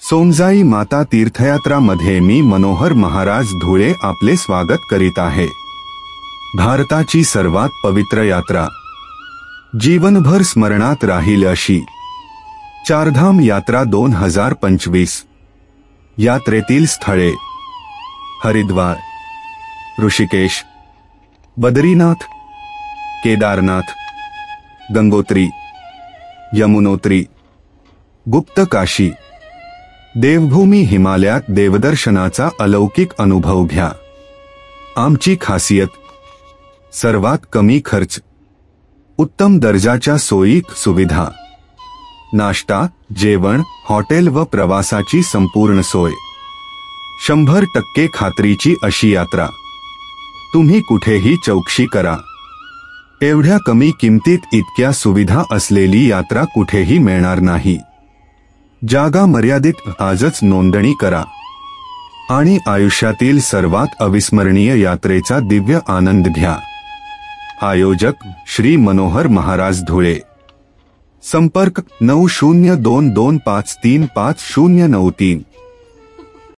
सोमजाई माता तीर्थयात्रा मध्ये मी मनोहर महाराज धुळे आपले स्वागत करीत आहे। भारताची सर्वात पवित्र यात्रा, जीवनभर स्मरणात राहील अशी चारधाम यात्रा 2025। यात्रेतील स्थळे: हरिद्वार, ऋषिकेश, बद्रीनाथ, केदारनाथ, गंगोत्री, यमुनोत्री, गुप्त काशी। देवभूमी हिमालयात देवदर्शनाचा अलौकिक अनुभव घ्या। आमची खासियत: सर्वात कमी खर्च, उत्तम दर्जाच्या सोयी सुविधा, नाश्ता, जेवण, हॉटेल व प्रवासाची संपूर्ण सोय। 100% खात्रीची अशी यात्रा। तुम्ही कुठेही चौकशी करा, एवढ्या कमी किमतीत इतक्या सुविधा असलेली यात्रा कुठेही मिळणार नाही। जागा मर्यादित, आजच नोंदणी करा आणि आयुष्यातील सर्वात अविस्मरणीय यात्रेचा दिव्य आनंद घ्या। आयोजक श्री मनोहर महाराज धुळे। संपर्क 9022535093।